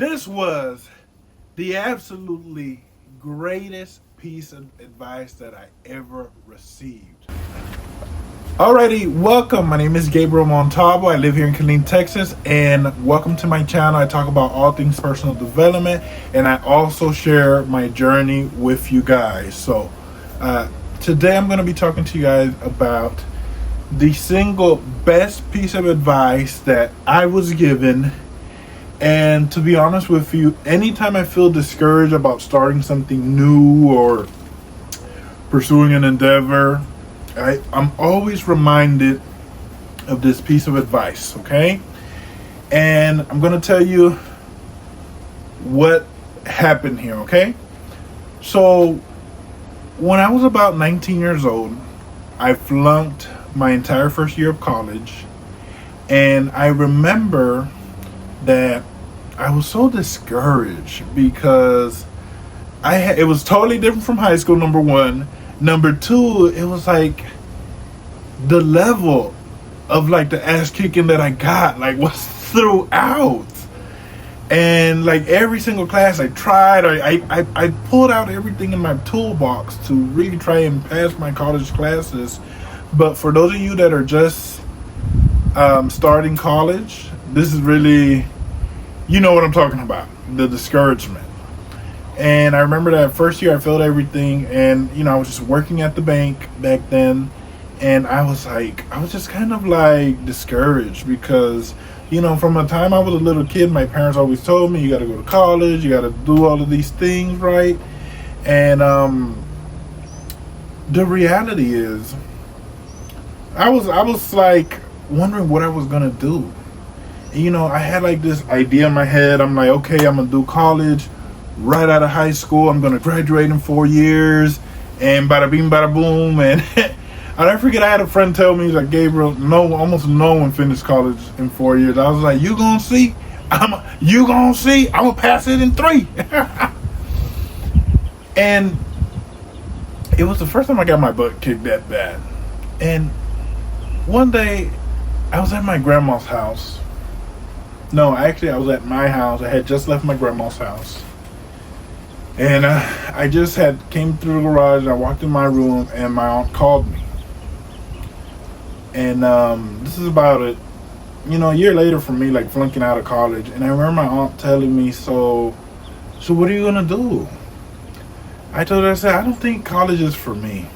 This was the absolutely greatest piece of advice that I ever received. Alrighty, welcome. My name is Gabriel Montalvo. I live here in Killeen, Texas, and welcome to my channel. I talk about all things personal development, and I also share my journey with you guys. So today I'm going to be talking to you guys about the single best piece of advice that I was given. And to be honest with you, anytime I feel discouraged about starting something new or pursuing an endeavor, I'm always reminded of this piece of advice, okay? And I'm going to tell you what happened here, okay? So when I was about 19 years old, I flunked my entire first year of college. And I remember that I was so discouraged because it was totally different from high school, number one. Number two, it was like the level of like the ass kicking that I got like was throughout. And like every single class I tried, I pulled out everything in my toolbox to really try and pass my college classes. But for those of you that are just starting college, this is really, you know what I'm talking about, the discouragement. And I remember that first year I failed everything, and I was just working at the bank back then, and I was just kind of like discouraged because from the time I was a little kid, my parents always told me, you got to go to college, you got to do all of these things, right? And the reality is I was like wondering what I was gonna do. And, I had like this idea in my head. I'm like, okay, I'm gonna do college right out of high school. I'm gonna graduate in 4 years, and bada bing, bada boom. And I'll never forget, I had a friend tell me, he's like, Gabriel, almost no one finished college in 4 years. I was like, you gonna see? I'm gonna pass it in 3. And it was the first time I got my butt kicked that bad. And one day I was at my grandma's house. No, actually I was at my house. I had just left my grandma's house. And I just came through the garage, and I walked in my room, and my aunt called me. And this is about a year later for me, like flunking out of college. And I remember my aunt telling me, so what are you gonna do? I told her, I said, I don't think college is for me.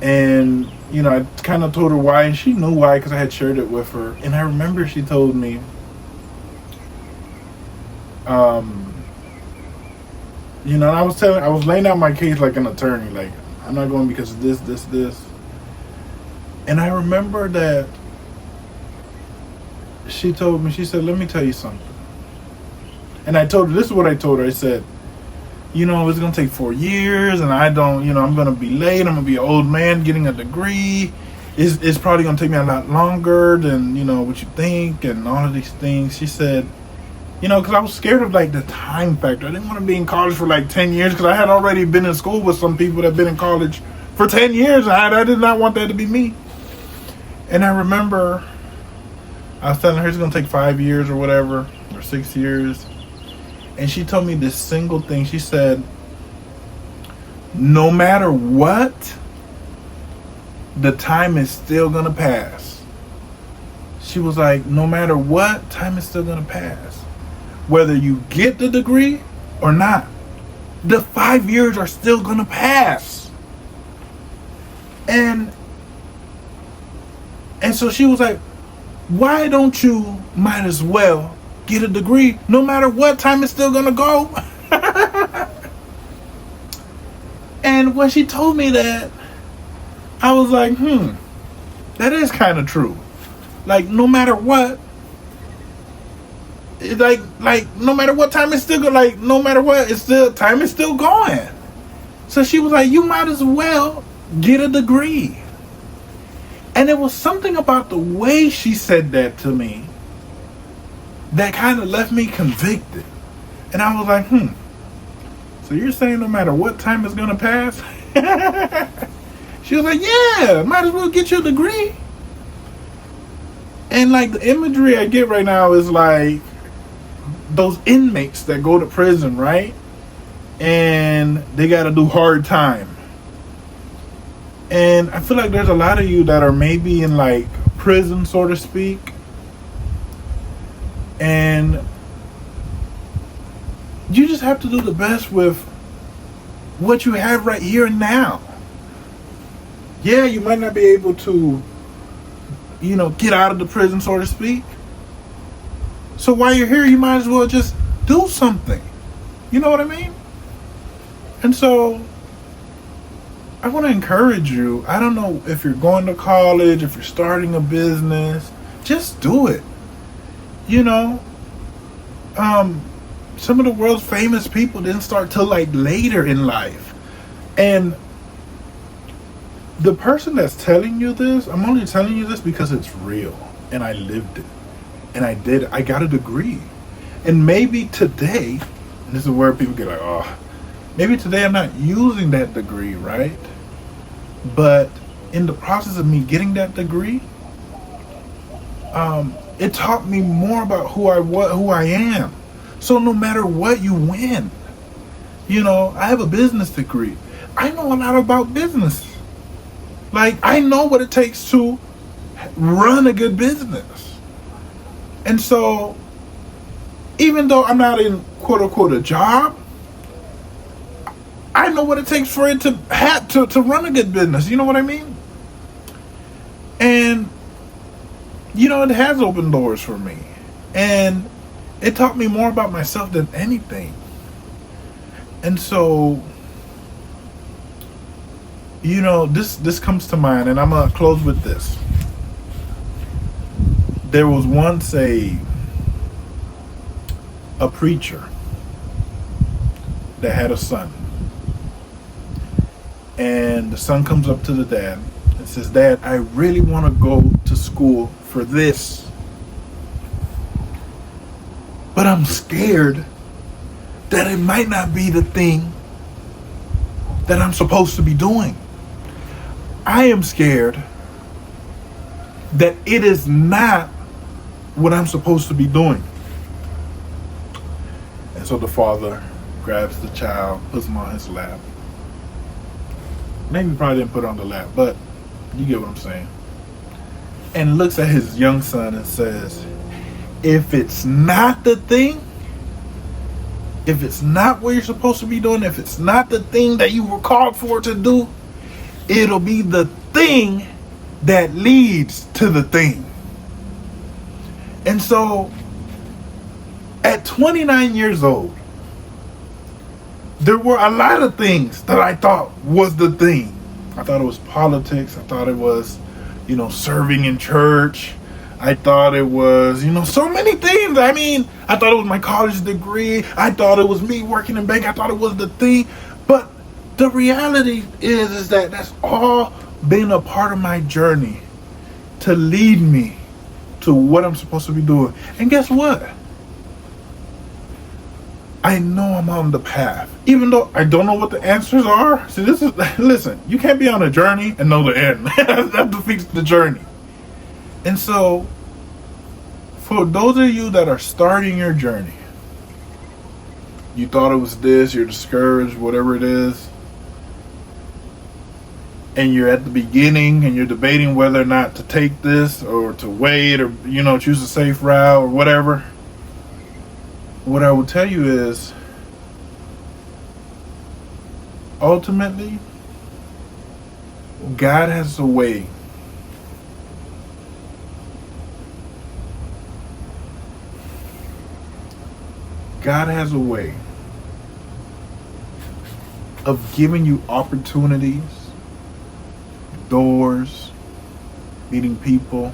And I kind of told her why, and she knew why because I had shared it with her. And I remember she told me, and I was laying out my case like an attorney, like, I'm not going because of this. And I remember that she told me, she said, let me tell you something. And I told her, this is what I told her. I said, it's going to take 4 years, and I'm going to be late. I'm going to be an old man getting a degree. It's probably going to take me a lot longer than, what you think, and all of these things. She said, because I was scared of like the time factor. I didn't want to be in college for like 10 years because I had already been in school with some people that have been in college for 10 years. And I did not want that to be me. And I remember I was telling her it's going to take 5 years or whatever, or 6 years. And she told me this single thing. She said, no matter what, the time is still going to pass. She was like, no matter what, time is still going to pass. Whether you get the degree or not, the 5 years are still going to pass. And so she was like, why don't you might as well get a degree? No matter what, time is still gonna go. And when she told me that, I was like, that is kind of true. Like, no matter what, like no matter what, time is still like no matter what, time is still going. So she was like, you might as well get a degree. And it was something about the way she said that to me that kind of left me convicted. And I was like, so you're saying no matter what, time is gonna pass? She was like, yeah, might as well get your degree. And like the imagery I get right now is like, those inmates that go to prison, right? And they got to do hard time. And I feel like there's a lot of you that are maybe in like prison, so to speak. And you just have to do the best with what you have right here and now. Yeah, you might not be able to, get out of the prison, so to speak. So while you're here, you might as well just do something. You know what I mean? And so I want to encourage you. I don't know if you're going to college, if you're starting a business, just do it. Some of the world's famous people didn't start till like later in life. And the person that's telling you this, I'm only telling you this because it's real. And I lived it. And I did it. I got a degree. And maybe today, and this is where people get like, oh, maybe today I'm not using that degree, right? But in the process of me getting that degree, it taught me more about who I am. So no matter what, you win. I have a business degree. I know a lot about business. Like, I know what it takes to run a good business. And so, even though I'm not in quote unquote a job, I know what it takes for it to run a good business. You know what I mean? And it has opened doors for me. And it taught me more about myself than anything. And so, this comes to mind, and I'm going to close with this. There was once a preacher that had a son. And the son comes up to the dad and says, "Dad, I really want to go to school for this. But I'm scared that it might not be the thing that I'm supposed to be doing. I am scared that it is not what I'm supposed to be doing." And so the father grabs the child, puts him on his lap. Maybe probably didn't put it on the lap, but you get what I'm saying. And looks at his young son and says, "If it's not the thing, if it's not what you're supposed to be doing, if it's not the thing that you were called for to do, it'll be the thing that leads to the thing." And so, at 29 years old, there were a lot of things that I thought was the thing. I thought it was politics. I thought it was, serving in church. I thought it was, so many things. I mean, I thought it was my college degree. I thought it was me working in bank. I thought it was the thing. But the reality is that that's all been a part of my journey to lead me to what I'm supposed to be doing. And guess what? I know I'm on the path. Even though I don't know what the answers are. See, listen, you can't be on a journey and know the end. That defeats the journey. And so, for those of you that are starting your journey, you thought it was this, you're discouraged, whatever it is, and you're at the beginning and you're debating whether or not to take this or to wait or, choose a safe route or whatever. What I will tell you is, ultimately, God has a way of giving you opportunities, doors, meeting people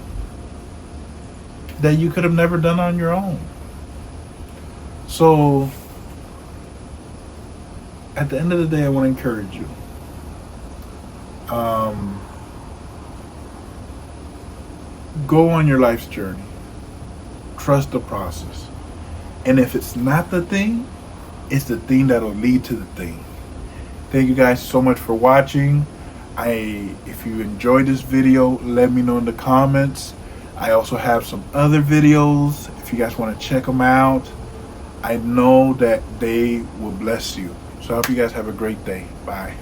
that you could have never done on your own. So, at the end of the day, I want to encourage you. Go on your life's journey. Trust the process. And if it's not the thing, it's the thing that'll lead to the thing. Thank you guys so much for watching. If you enjoyed this video, let me know in the comments. I also have some other videos if you guys want to check them out. I know that they will bless you. So I hope you guys have a great day. Bye.